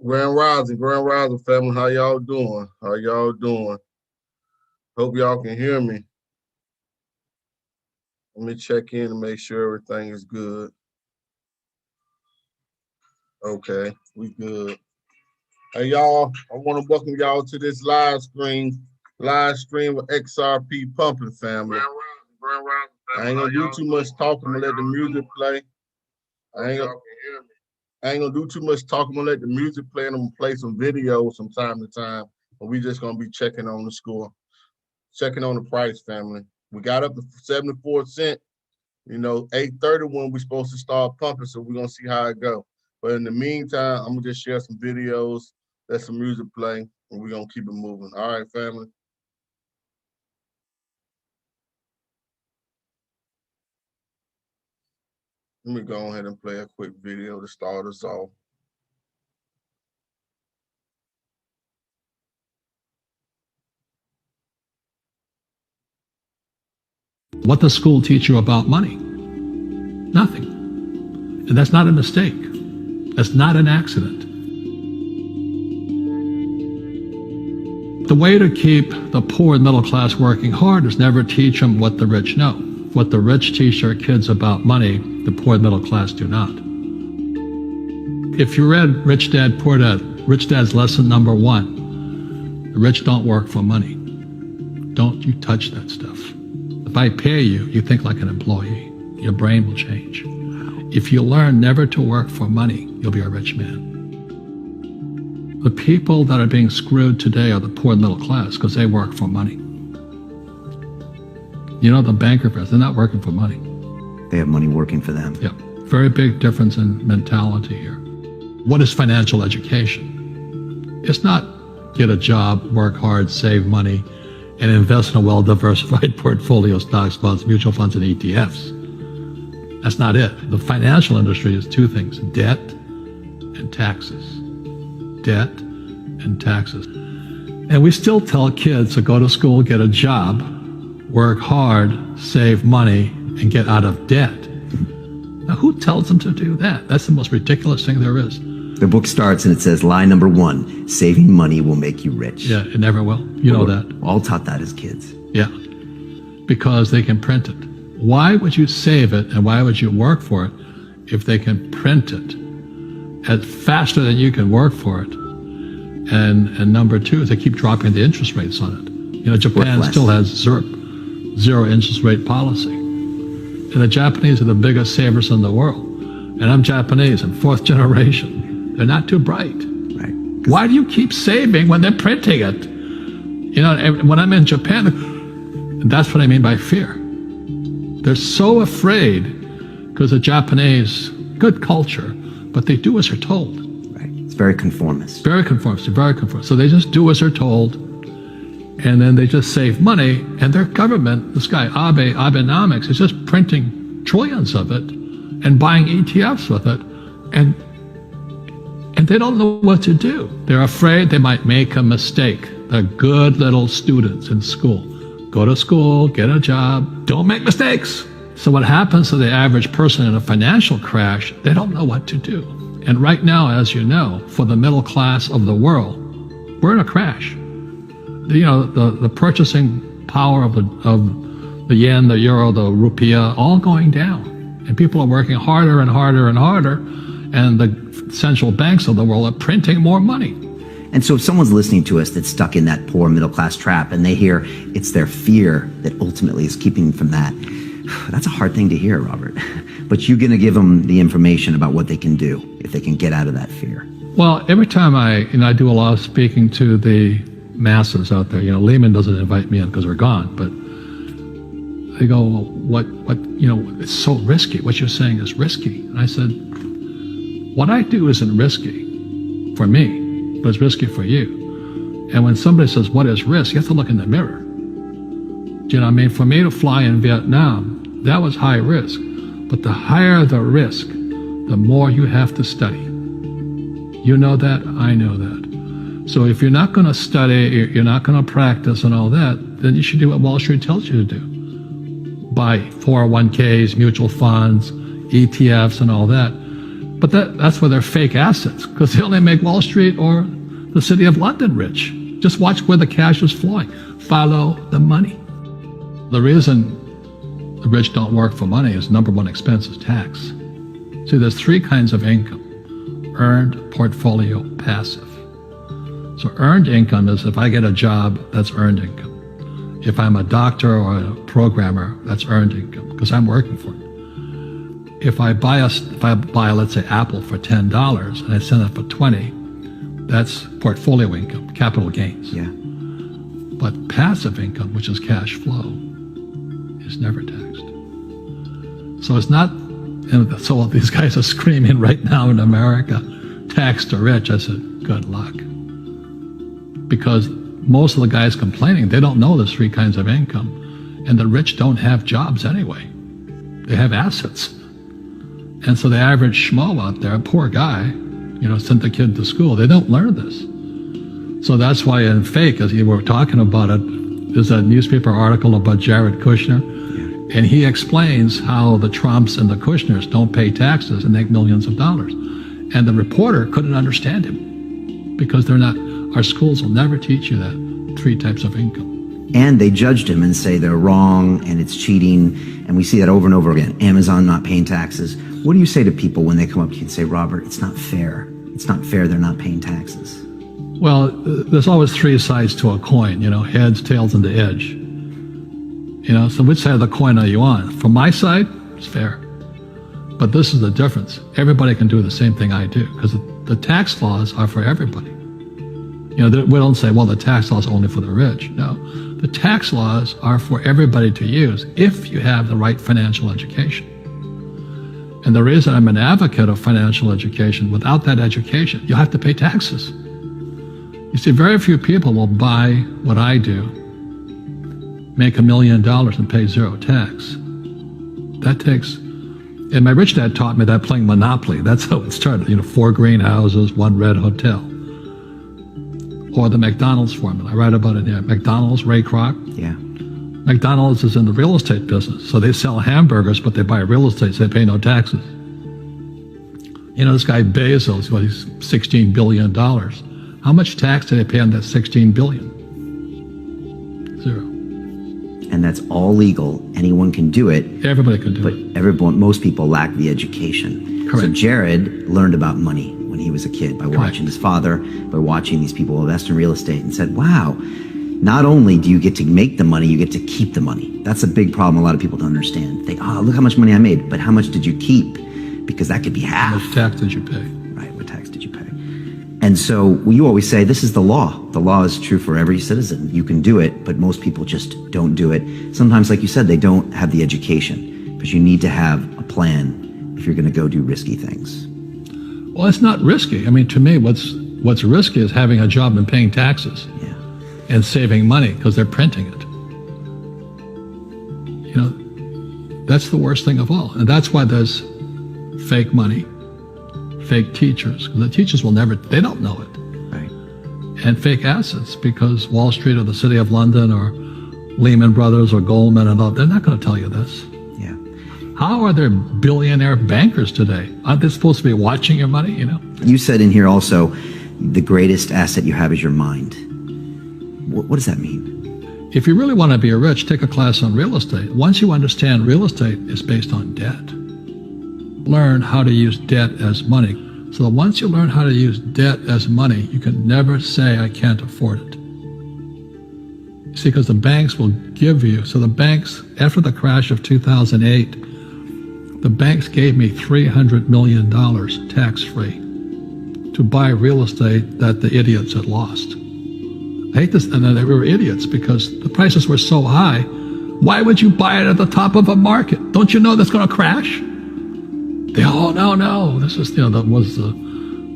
Grand Rising family, how y'all doing? How y'all doing? Hope y'all can hear me. Let me check in and make sure everything is good. Okay, we good. Hey y'all, I want to welcome y'all to this live stream with XRP Pumping family. Grand Rising family. I ain't gonna do too much talking, I'm gonna let the music play. I ain't gonna do too much talking. I'm gonna let the music play and I'm gonna play some videos from time to time. But we just gonna be checking on the score, checking on the price, family. We got up to 74 cents. 8:30 when we supposed to start pumping, so we're gonna see how it go. But in the meantime, I'm gonna just share some videos, let some music play, and we're gonna keep it moving. All right, family. Let me go ahead and play a quick video to start us off. What does school teach you about money? Nothing. And that's not a mistake. That's not an accident. The way to keep the poor and middle class working hard is never teach them what the rich know. What the rich teach their kids about money, the poor and middle class do not. If you read Rich Dad, Poor Dad, Rich Dad's lesson number 1, the rich don't work for money. Don't you touch that stuff. If I pay you, you think like an employee. Your brain will change. If you learn never to work for money, you'll be a rich man. The people that are being screwed today are the poor and middle class because they work for money. The banker friends, they're not working for money. They have money working for them. Yeah, very big difference in mentality here. What is financial education? It's not get a job, work hard, save money, and invest in a well-diversified portfolio of stocks, bonds, mutual funds, and ETFs. That's not it. The financial industry is 2 things, debt and taxes. Debt and taxes. And we still tell kids to go to school, get a job, work hard, save money, and get out of debt. Now, who tells them to do that? That's the most ridiculous thing there is. The book starts and it says, lie number 1, saving money will make you rich. Yeah, it never will. You know that. We're all taught that as kids. Yeah, because they can print it. Why would you save it and why would you work for it if they can print it faster than you can work for it? And number 2 is they keep dropping the interest rates on it. Japan still has zero interest rate policy. And the Japanese are the biggest savers in the world. And I'm Japanese, I'm 4th generation. They're not too bright. Right. Why do you keep saving when they're printing it? When I'm in Japan, that's what I mean by fear. They're so afraid because the Japanese, good culture, but they do as they're told. Right. It's very conformist. Very conformist, very conformist. So they just do as they're told, and then they just save money, and their government, this guy Abenomics, is just printing trillions of it and buying ETFs with it, and they don't know what to do. They're afraid they might make a mistake. They're good little students in school. Go to school, get a job, don't make mistakes. So what happens to the average person in a financial crash, they don't know what to do. And right now, as you know, for the middle class of the world, we're in a crash. The purchasing power of the yen, the euro, the rupiah, all going down. And people are working harder and harder and harder, and the central banks of the world are printing more money. And so if someone's listening to us that's stuck in that poor middle class trap and they hear it's their fear that ultimately is keeping them from that, that's a hard thing to hear, Robert. But you're going to give them the information about what they can do if they can get out of that fear. Well, every time I do a lot of speaking to the masses out there, Lehman doesn't invite me in because we're gone, but they go, well, it's so risky. What you're saying is risky. And I said, what I do isn't risky for me, but it's risky for you. And when somebody says, what is risk? You have to look in the mirror. Do you know what I mean? For me to fly in Vietnam, that was high risk. But the higher the risk, the more you have to study. You know that, I know that. So if you're not going to study, you're not going to practice and all that, then you should do what Wall Street tells you to do. Buy 401ks, mutual funds, ETFs and all that. But that's where they're fake assets, because they only make Wall Street or the City of London rich. Just watch where the cash is flowing. Follow the money. The reason the rich don't work for money is number one expense is tax. See, there's three kinds of income: earned, portfolio, passive. So earned income is if I get a job, that's earned income. If I'm a doctor or a programmer, that's earned income because I'm working for it. If I buy, let's say, Apple for $10 and I sell it for $20, that's portfolio income, capital gains. Yeah. But passive income, which is cash flow, is never taxed. So it's not, and so these guys are screaming right now in America, tax the rich. I said, good luck. Because most of the guys complaining, they don't know there's three kinds of income. And the rich don't have jobs anyway. They have assets. And so the average schmo out there, poor guy, sent the kid to school. They don't learn this. So that's why in fake, as you were talking about it, there's a newspaper article about Jared Kushner. Yeah. And he explains how the Trumps and the Kushners don't pay taxes and make millions of dollars. And the reporter couldn't understand him because our schools will never teach you that three types of income. And they judged him and say they're wrong and it's cheating. And we see that over and over again. Amazon not paying taxes. What do you say to people when they come up to you and say, Robert, it's not fair. It's not fair they're not paying taxes. Well, there's always three sides to a coin, heads, tails, and the edge. So which side of the coin are you on? From my side, it's fair. But this is the difference. Everybody can do the same thing I do because the tax laws are for everybody. We don't say, well, the tax laws are only for the rich. No, the tax laws are for everybody to use if you have the right financial education. And the reason I'm an advocate of financial education, without that education, you'll have to pay taxes. You see, very few people will buy what I do, make $1 million and pay zero tax. That takes, and my rich dad taught me that playing Monopoly. That's how it started, 4 greenhouses, 1 red hotel. Or the McDonald's formula. I write about it here. McDonald's, Ray Kroc. Yeah. McDonald's is in the real estate business. So they sell hamburgers, but they buy real estate, so they pay no taxes. This guy Bezos, he's $16 billion. How much tax did they pay on that $16 billion? Zero. And that's all legal. Anyone can do it. Everybody can do it. But most people lack the education. Correct. So Jared learned about money when he was a kid by watching his father, by watching these people invest in real estate, and said, wow, not only do you get to make the money, you get to keep the money. That's a big problem a lot of people don't understand. They, look how much money I made, but how much did you keep? Because that could be half. How much tax did you pay? Right, what tax did you pay? And so you always say, this is the law. The law is true for every citizen. You can do it, but most people just don't do it. Sometimes, like you said, they don't have the education, because you need to have a plan if you're going to go do risky things. Well, it's not risky. I mean, to me, what's risky is having a job and paying taxes. Yeah. And saving money because they're printing it. That's the worst thing of all. And that's why there's fake money, fake teachers, because the teachers they don't know it. Right. And fake assets, because Wall Street or the City of London or Lehman Brothers or Goldman and all, they're not going to tell you this. Yeah. How are there billionaire bankers today? Aren't they supposed to be watching your money, You said in here also, the greatest asset you have is your mind. What does that mean? If you really want to be rich, take a class on real estate. Once you understand real estate is based on debt, learn how to use debt as money. So that once you learn how to use debt as money, you can never say, I can't afford it. You see, because the banks will give you, so the banks, after the crash of 2008, the banks gave me $300 million tax-free to buy real estate that the idiots had lost. I hate this, and they were idiots because the prices were so high. Why would you buy it at the top of a market? Don't you know that's going to crash? No. This is, that was the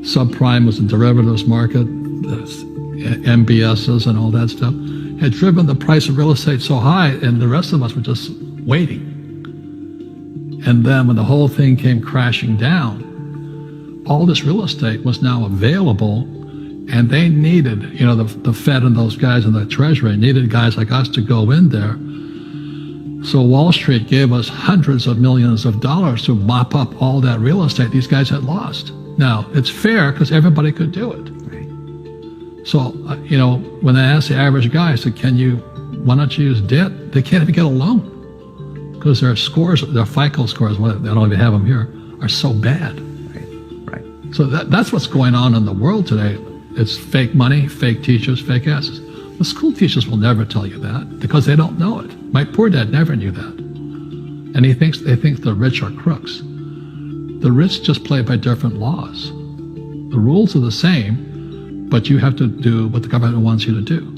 subprime, was the derivatives market, the MBSs and all that stuff. Had driven the price of real estate so high, and the rest of us were just waiting. And then when the whole thing came crashing down, all this real estate was now available. And they needed, the Fed and those guys in the Treasury needed guys like us to go in there. So Wall Street gave us hundreds of millions of dollars to mop up all that real estate these guys had lost. Now, it's fair because everybody could do it. Right. So, you know, when I asked the average guy, I said, why don't you use debt? They can't even get a loan because their scores, their FICO scores, I don't even have them here, are so bad. Right. So that's what's going on in the world today. It's fake money, fake teachers, fake asses. The school teachers will never tell you that because they don't know it. My poor dad never knew that. And they think the rich are crooks. The rich just play by different laws. The rules are the same, but you have to do what the government wants you to do.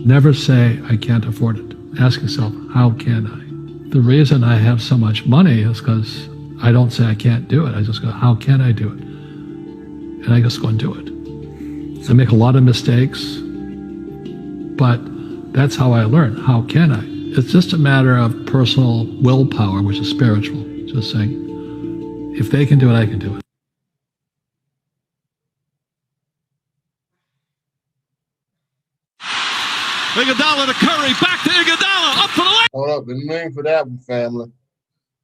Never say, I can't afford it. Ask yourself, how can I? The reason I have so much money is because I don't say I can't do it. I just go, how can I do it? And I just go and do it. I make a lot of mistakes, but that's how I learn. How can I? It's just a matter of personal willpower, which is spiritual. Just saying, if they can do it, I can do it. Iguodala to Curry, back to Iguodala, up for the layup. Hold up, the name for that one, family.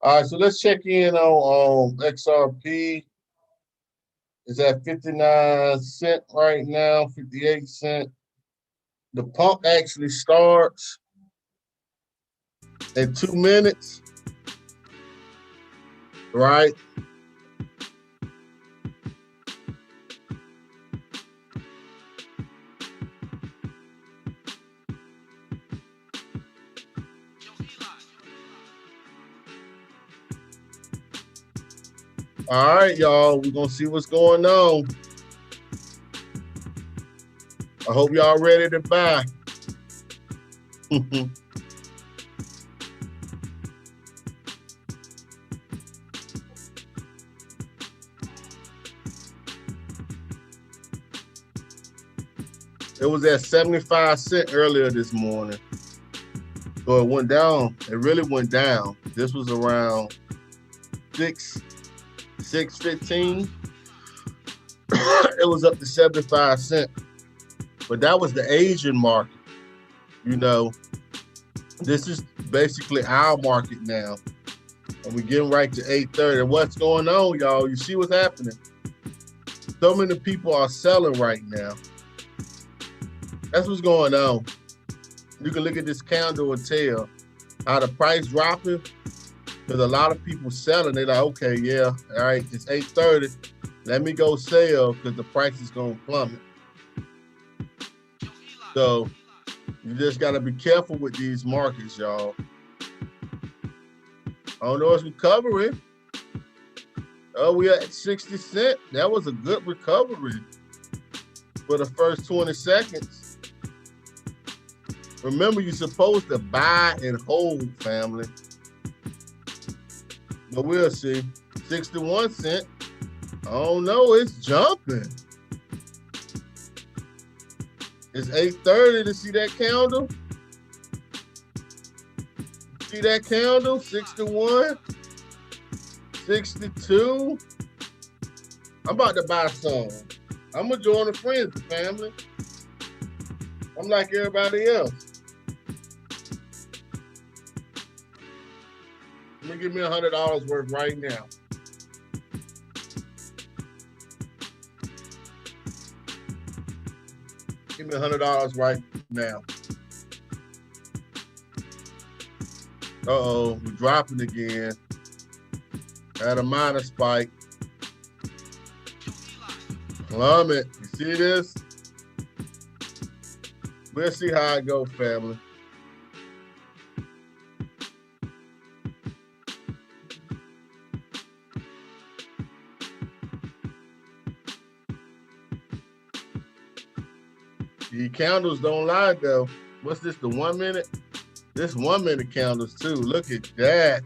All right, so let's check in on XRP. It's at 59 cents right now, 58 cents. The pump actually starts at 2 minutes, right? All right, y'all, we're gonna see what's going on. I hope y'all ready to buy. It was at 75 cents earlier this morning. So it went down. It really went down. This was around 6.15. It was up to 75 cents. But that was the Asian market. You know, this is basically our market now. And we're getting right to 8:30. And what's going on, y'all? You see what's happening? So many people are selling right now. That's what's going on. You can look at this candle and tell how the price dropping. Because a lot of people selling. They're like, okay, yeah, all right, it's 8:30. Let me go sell because the price is going to plummet. So you just got to be careful with these markets, y'all. I don't know, it's recovering. Oh, we are at 60 cents. That was a good recovery for the first 20 seconds. Remember, you're supposed to buy and hold, family. But we'll see. 61 cents. I don't know, it's jumping. It's 8:30 to see that candle. See that candle? 61, 62. I'm about to buy some. I'm gonna join the friends and family. I'm like everybody else. Let me give me $100 worth right now. Give me $100 right now. Uh-oh, we're dropping again. At a minor spike. Plummet. You see this? We'll see how it goes, family. The candles don't lie though. What's this, the 1 minute? This 1 minute candles too. Look at that.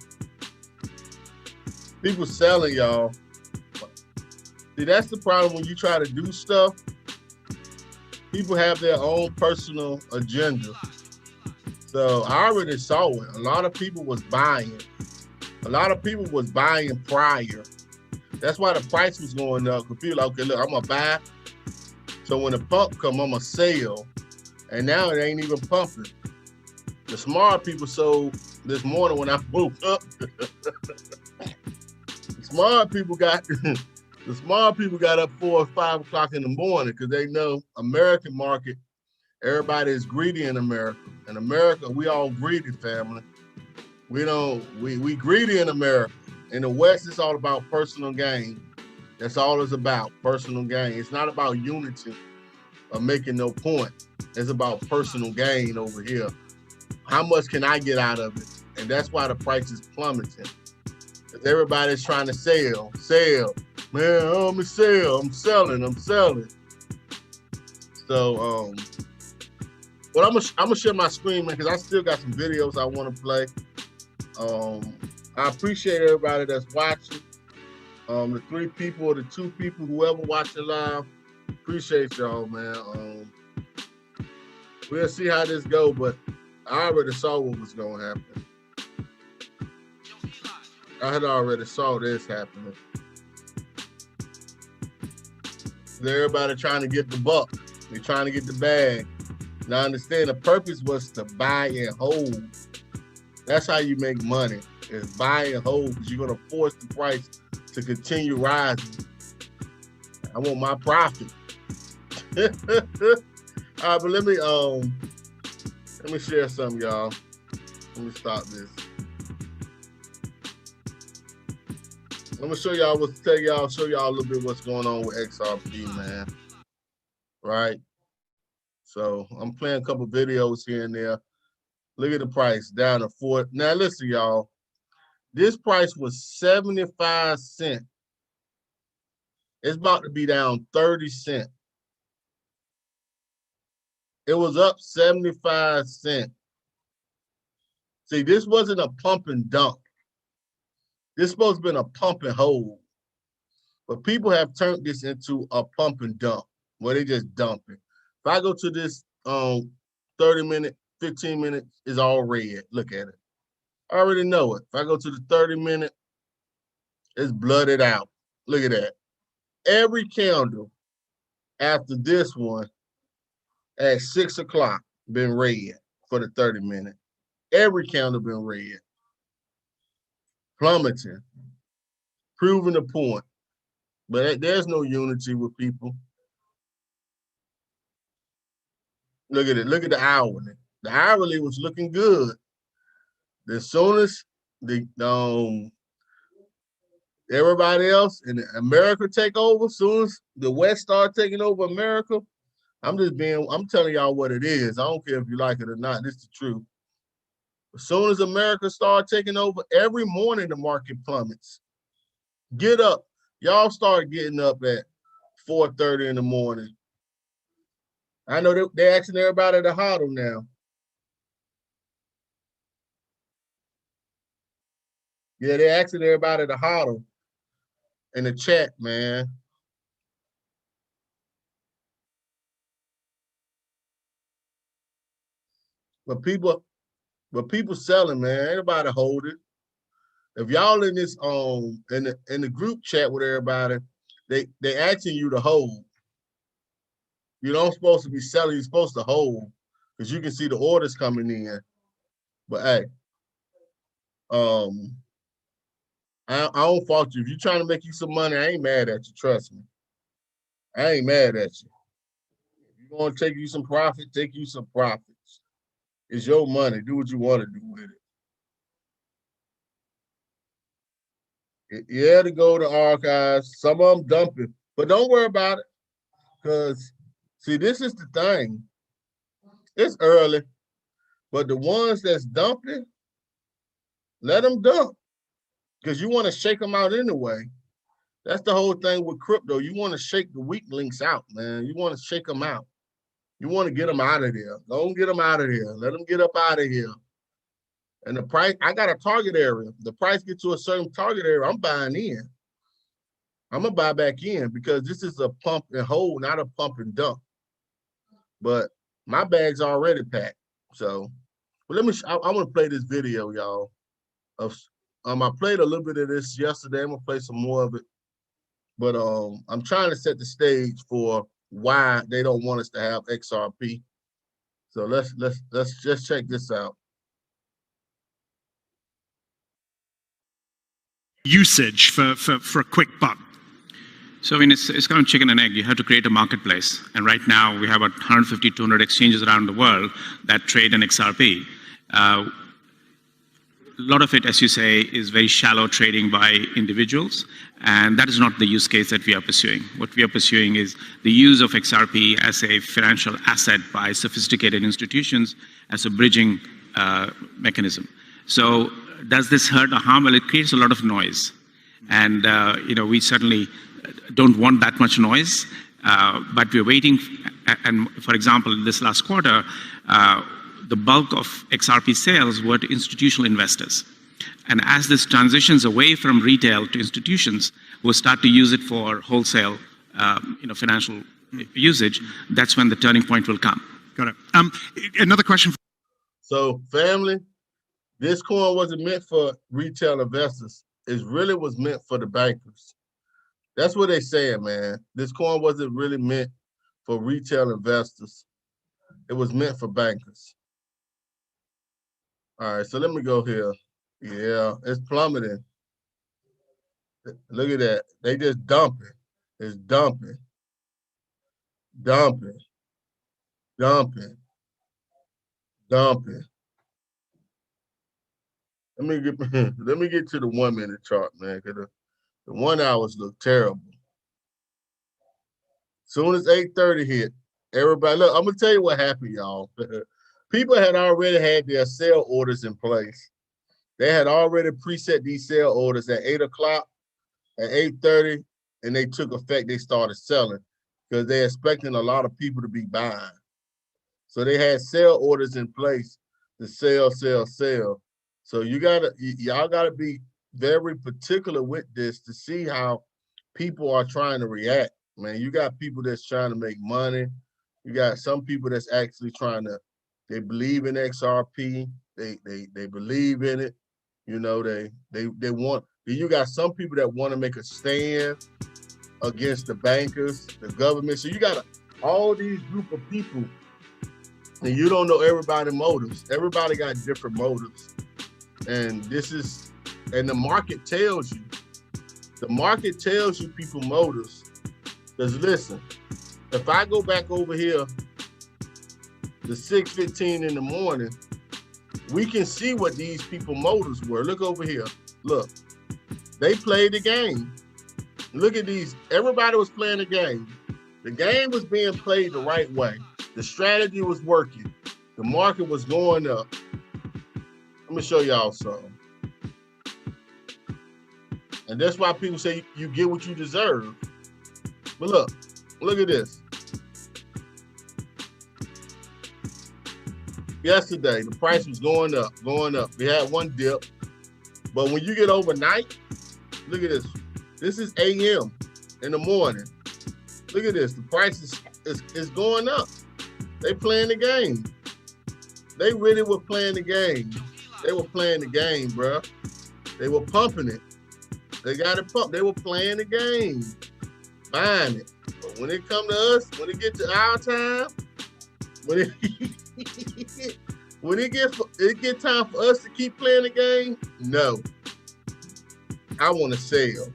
People selling, y'all. See, that's the problem when you try to do stuff. People have their own personal agenda. So I already saw it. A lot of people was buying. A lot of people was buying prior. That's why the price was going up. Because people like, okay, look, I'm gonna buy. So when the pump come, I'm gonna sell. And now it ain't even pumping. The smart people sold this morning when I woke up. The smart people got up 4 or 5 o'clock in the morning because they know American market, everybody is greedy in America. In America, we all greedy, family. We greedy in America. In the West, it's all about personal gain. That's all it's about, personal gain. It's not about unity or making no point. It's about personal gain over here. How much can I get out of it? And that's why the price is plummeting. Because everybody's trying to sell. Man, I'm selling. So, but I'm gonna share my screen, man, because I still got some videos I want to play. I appreciate everybody that's watching. The 3 people or the 2 people, whoever watching live, appreciate y'all, man. We'll see how this go, but I already saw what was gonna happen. I had already saw this happening. Everybody trying to get the buck. They're trying to get the bag. Now understand the purpose was to buy and hold. That's how you make money, is buy and hold, because you're gonna force the price to continue rising. I want my profit. All right, but let me share something, y'all. Let me stop this. I'm gonna show y'all show y'all a little bit what's going on with XRP, man. Right? So I'm playing a couple videos here and there. Look at the price down to 4. Now listen, y'all. This price was 75 cents. It's about to be down 30 cents. It was up 75 cents. See, this wasn't a pump and dump. This supposed to be a pump and hold. But people have turned this into a pump and dump, where they just dump it. If I go to this 30-minute, 15 minutes, is all red. Look at it. I already know it. If I go to the 30-minute, it's blooded out. Look at that. Every candle after this one at 6 o'clock been red for the 30-minute. Every candle been red. Plummeting. Proving the point. But there's no unity with people. Look at it. Look at the hourly. The hourly was looking good. As soon as everybody else in America take over, as soon as the West start taking over America, I'm telling y'all what it is. I don't care if you like it or not. This is the truth. As soon as America start taking over, every morning the market plummets. Get up. Y'all start getting up at 4:30 in the morning. I know they're asking everybody to hodl now. Yeah, they're asking everybody to hodl in the chat, man. But people selling, man. Everybody hold it. If y'all in this in the group chat with everybody, they asking you to hold. You don't supposed to be selling, you're supposed to hold, because you can see the orders coming in. But hey, I don't fault you. If you're trying to make you some money, I ain't mad at you, trust me. I ain't mad at you. If you're gonna take you some profit, take you some profits. It's your money. Do what you want to do with it. Yeah, to go to archives. Some of them dumping, but don't worry about it. Because, see, this is the thing. It's early, but the ones that's dumping, let them dump. Because you want to shake them out anyway. That's the whole thing with crypto. You want to shake the weak links out, man. You want to shake them out. You want to get them out of there. Don't get them out of here. Let them get up out of here. And the price, I got a target area. The price gets to a certain target area, I'm buying in. I'm going to buy back in because this is a pump and hold, not a pump and dump. But my bag's already packed. So, but I want to play this video, y'all. I played a little bit of this yesterday. I'm going to play some more of it. But I'm trying to set the stage for why they don't want us to have XRP. So let's just check this out. usage for a quick buck? So I mean, it's kind of chicken and egg. You have to create a marketplace. And right now we have about 150, 200 exchanges around the world that trade in XRP. A lot of it, as you say, is very shallow trading by individuals. And that is not the use case that we are pursuing. What we are pursuing is the use of XRP as a financial asset by sophisticated institutions as a bridging mechanism. So does this hurt or harm? Well, it creates a lot of noise. And we certainly don't want that much noise, but we're waiting. And for example, this last quarter, the bulk of XRP sales were to institutional investors. And as this transitions away from retail to institutions, we'll start to use it for wholesale, financial usage. That's when the turning point will come. Got it. Another question. So, family, this coin wasn't meant for retail investors. It really was meant for the bankers. That's what they're saying, man. This coin wasn't really meant for retail investors. It was meant for bankers. All right, so let me go here. Yeah, it's plummeting. Look at that. They just dumping. It's dumping. Dumping. Dumping. Dumping. Let me get to the 1 minute chart, man, because the 1 hours look terrible. Soon as 8:30 hit, everybody, look, I'm going to tell you what happened, y'all. People had already had their sale orders in place. They had already preset these sale orders at 8 o'clock, at 8:30, and they took effect. They started selling because they're expecting a lot of people to be buying. So they had sale orders in place to sell. So y'all gotta be very particular with this to see how people are trying to react, man. You got people that's trying to make money. You got some people that's actually they believe in XRP. They believe in it. They want. You got some people that want to make a stand against the bankers, the government. So you got all these group of people, and you don't know everybody's motives. Everybody got different motives, and the market tells you. The market tells you people motives. Because listen, if I go back over here to 6:15 in the morning, we can see what these people motives were. Look over here. Look, they played the game. Look at these. Everybody was playing the game. The game was being played the right way. The strategy was working. The market was going up. Let me show y'all something. And that's why people say you get what you deserve. But look at this. Yesterday, the price was going up. We had one dip. But when you get overnight, look at this. This is AM in the morning. Look at this. The price is going up. They playing the game. They really were playing the game. They were playing the game, bro. They were pumping it. They got it pumped. They were playing the game, buying it. But when it come to us, when it get to our time, when it get time for us to keep playing the game, no. I want to sell.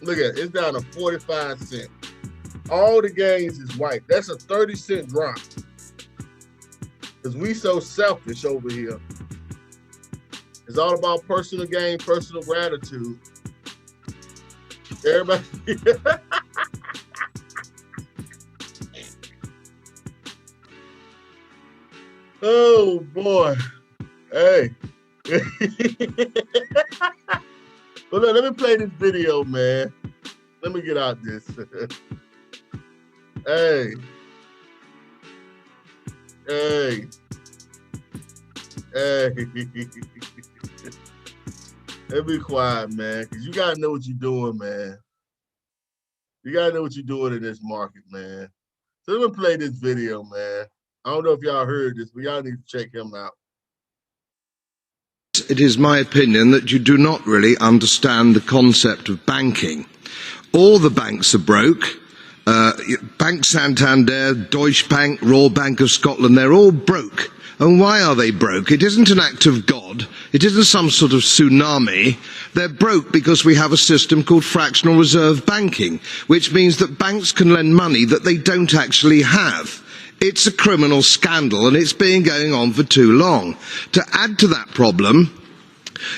Look at it. It's down to 45 cents. All the gains is white. That's a 30-cent drop. Because we so selfish over here. It's all about personal gain, personal gratitude. Everybody. Oh boy. Hey. But look, let me play this video, man. Let me get out this. Hey. Hey. Hey. Let me be quiet, man, because you gotta know what you're doing, man. You gotta know what you're doing in this market, man. So let me play this video, man. I don't know if y'all heard this, but y'all need to check him out. It is my opinion that you do not really understand the concept of banking. All the banks are broke. Bank Santander, Deutsche Bank, Royal Bank of Scotland, they're all broke. And why are they broke? It isn't an act of God. It isn't some sort of tsunami. They're broke because we have a system called fractional reserve banking, which means that banks can lend money that they don't actually have. It's a criminal scandal, and it's been going on for too long. To add to that problem,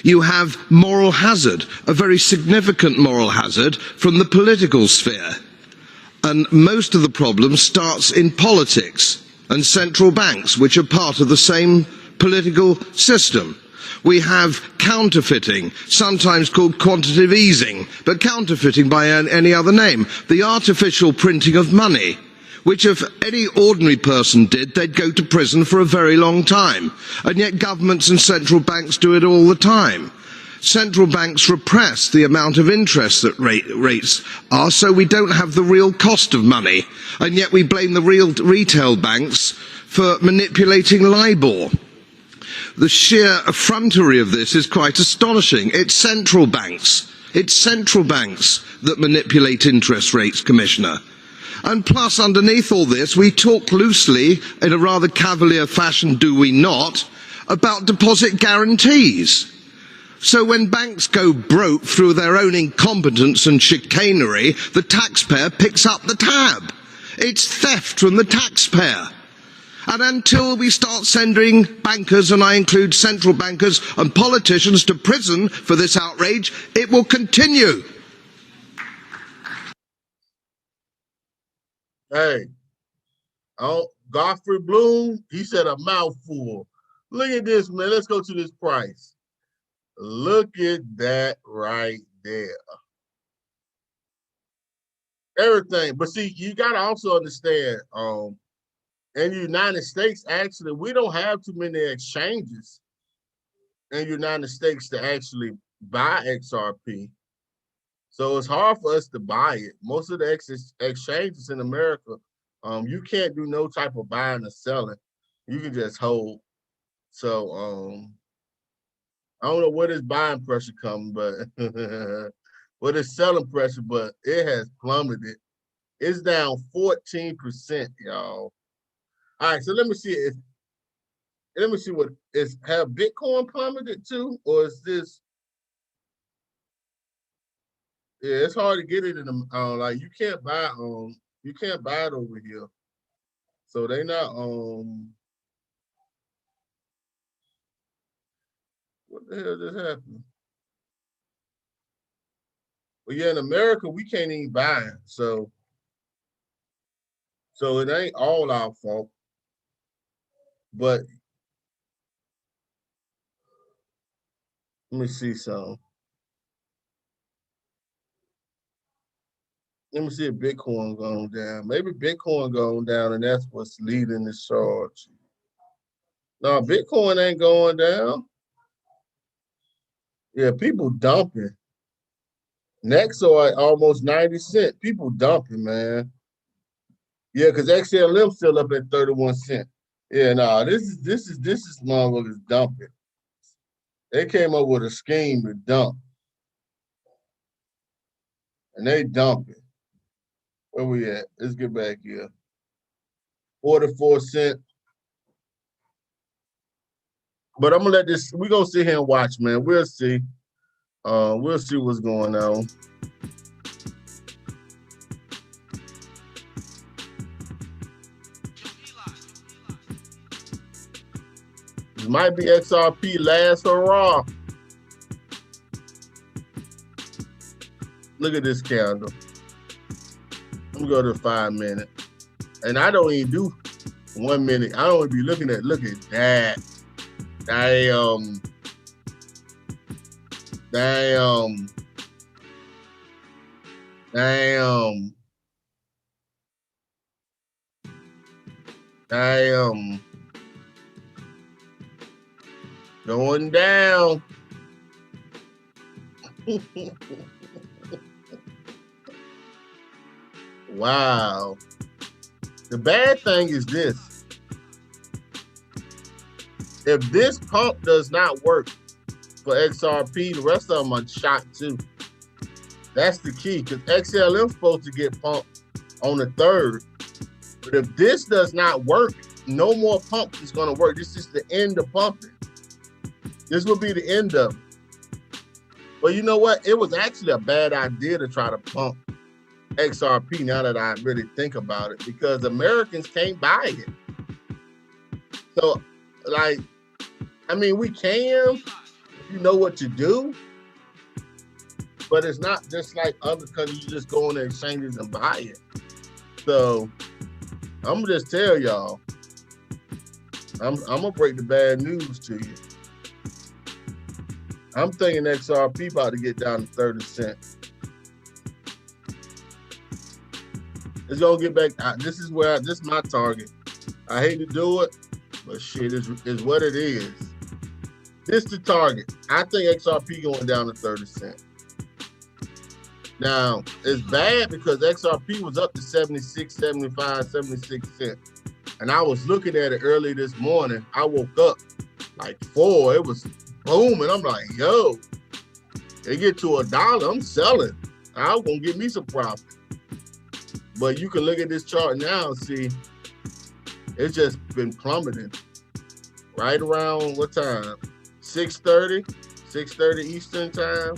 you have moral hazard, a very significant moral hazard from the political sphere. And most of the problem starts in politics and central banks, which are part of the same political system. We have counterfeiting, sometimes called quantitative easing, but counterfeiting by any other name. The artificial printing of money, which if any ordinary person did, they'd go to prison for a very long time. And yet governments and central banks do it all the time. Central banks repress the amount of interest that rates are, so we don't have the real cost of money. And yet we blame the real retail banks for manipulating LIBOR. The sheer effrontery of this is quite astonishing. It's central banks that manipulate interest rates, Commissioner. And plus, underneath all this, we talk loosely, in a rather cavalier fashion, do we not, about deposit guarantees. So when banks go broke through their own incompetence and chicanery, the taxpayer picks up the tab. It's theft from the taxpayer. And until we start sending bankers, and I include central bankers and politicians, to prison for this outrage, it will continue. Hey, oh, Godfrey Bloom, he said a mouthful. Look at this, man. Let's go to this price. Look at that right there. Everything. But see, you got to also understand, in the United States, actually, we don't have too many exchanges in the United States to actually buy XRP. So it's hard for us to buy it. Most of the exchanges in America, you can't do no type of buying or selling. You can just hold. So I don't know where this buying pressure comes, but where this selling pressure, but it has plummeted. It's down 14%, y'all. All right, so let me see what is. Have Bitcoin plummeted too, or is this? Yeah, it's hard to get it in the like you can't buy it over here. So they not what the hell just happened? Well, yeah, in America we can't even buy it, so it ain't all our fault. But let me see some. Let me see if Bitcoin going down. Maybe Bitcoin going down, and that's what's leading the charge. No, Bitcoin ain't going down. Yeah, people dumping. NEXO at almost 90 cents. People dumping, man. Yeah, because XLM still up at 31 cents. Yeah, nah, this is motherfuckers dumping. They came up with a scheme to dump. And they dumping. Where we at? Let's get back here. 44 cents. But I'm gonna let this, we're gonna sit here and watch, man. We'll see. We'll see what's going on. This might be XRP last hurrah. Look at this candle. Let me go to 5 minutes. And I don't even do 1 minute. I don't even be looking at, look at that. Damn. Damn. Damn. Damn. Going down. Wow. The bad thing is this. If this pump does not work for XRP, the rest of them are shot too. That's the key, because XLM is supposed to get pumped on the 3rd. But if this does not work, no more pumps is going to work. This is the end of pumping. This will be the end of it. But you know what? It was actually a bad idea to try to pump XRP now that I really think about it, because Americans can't buy it. So, like, I mean, we can, if you know what to do, but it's not just like other countries. You just go on the exchanges and buy it. So, I'm gonna just tell y'all, I'm gonna break the bad news to you. I'm thinking XRP about to get down to 30 cents. It's gonna get back. This is my target. I hate to do it, but shit is what it is. This the target. I think XRP going down to 30 cents. Now, it's bad because XRP was up to 76, 75, 76 cents. And I was looking at it early this morning. I woke up like 4. It was booming. I'm like, yo, they get to $1, I'm selling. I'm gonna get me some profit. But you can look at this chart now and see it's just been plummeting. Right around what time? 6:30 Eastern time.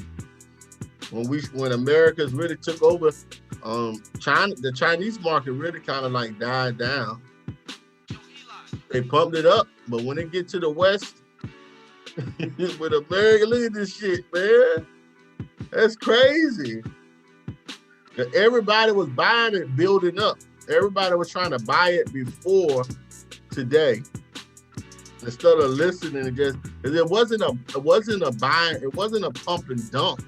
When America's really took over, China, the Chinese market really kind of like died down. They pumped it up, but when it get to the West, with America, look at this shit, man. That's crazy. Everybody was buying it, building up. Everybody was trying to buy it before today. Instead of listening to just, it wasn't a pump and dump.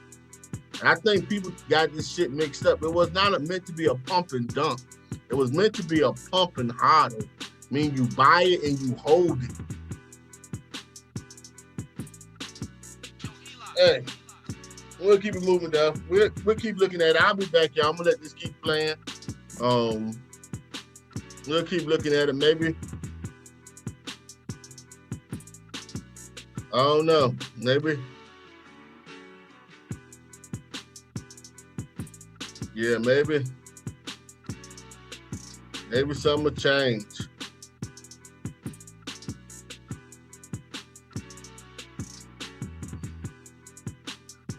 I think people got this shit mixed up. It was not meant to be a pump and dump. It was meant to be a pump and hodl. I mean, you buy it and you hold it. Hey, we'll keep it moving though. We'll keep looking at it. I'll be back, y'all. I'm gonna let this keep playing. We'll keep looking at it. Maybe, I don't know. Maybe. Yeah, maybe something will change.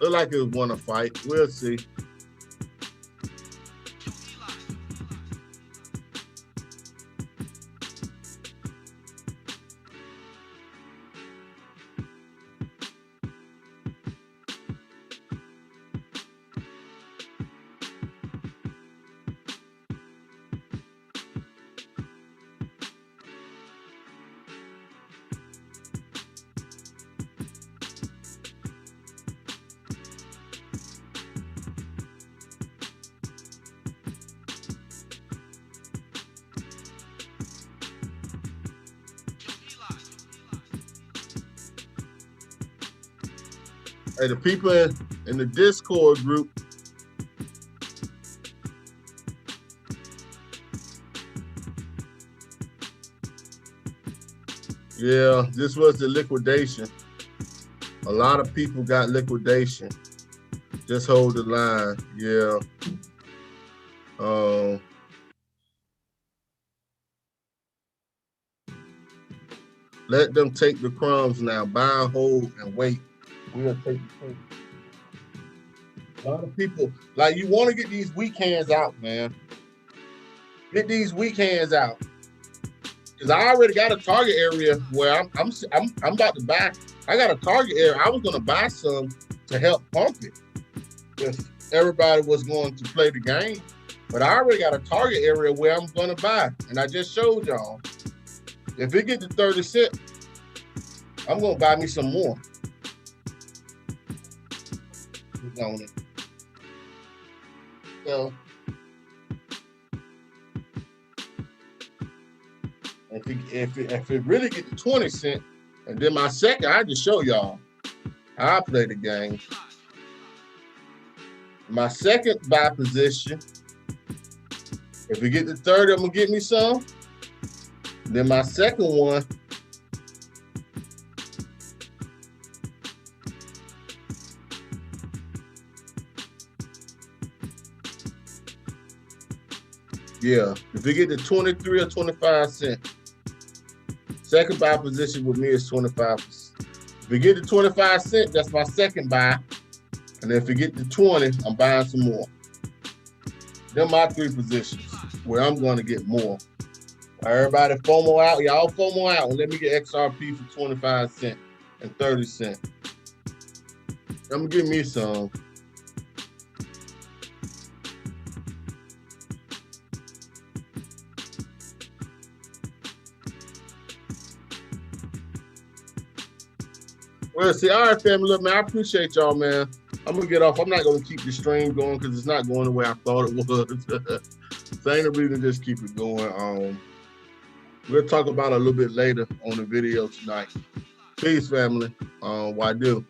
Look like it want to fight. We'll see. Hey, the people in the Discord group, yeah, this was the liquidation. A lot of people got liquidation. Just hold the line, yeah. Let them take the crumbs now. Buy and hold and wait. We'll take the crumbs. A lot of people, like, you want to get these weak hands out, man. Get these weak hands out. Because I already got a target area where I'm about to buy. I got a target area. I was going to buy some to help pump it if everybody was going to play the game. But I already got a target area where I'm going to buy. And I just showed y'all. If it get to 30 cents, I'm going to buy me some more. On it. So, if it really get to 20 cents, and then my second, I just show y'all how I play the game. My second buy position, if we get to 30, I'm gonna get me some. Then my second one, yeah, if we get to 23 or 25 cents, second buy position with me is 25 If we get to 25 cents, that's my second buy. And if we get to 20, I'm buying some more. They're my 3 positions where I'm going to get more. Everybody FOMO out. Y'all FOMO out and let me get XRP for 25 cents and 30 cents. I'm going to give me some. Well, see, all right, family. Look, man, I appreciate y'all, man. I'm going to get off. I'm not going to keep the stream going because it's not going the way I thought it was. So ain't no reason to just keep it going. We'll talk about it a little bit later on the video tonight. Peace, family. Why do?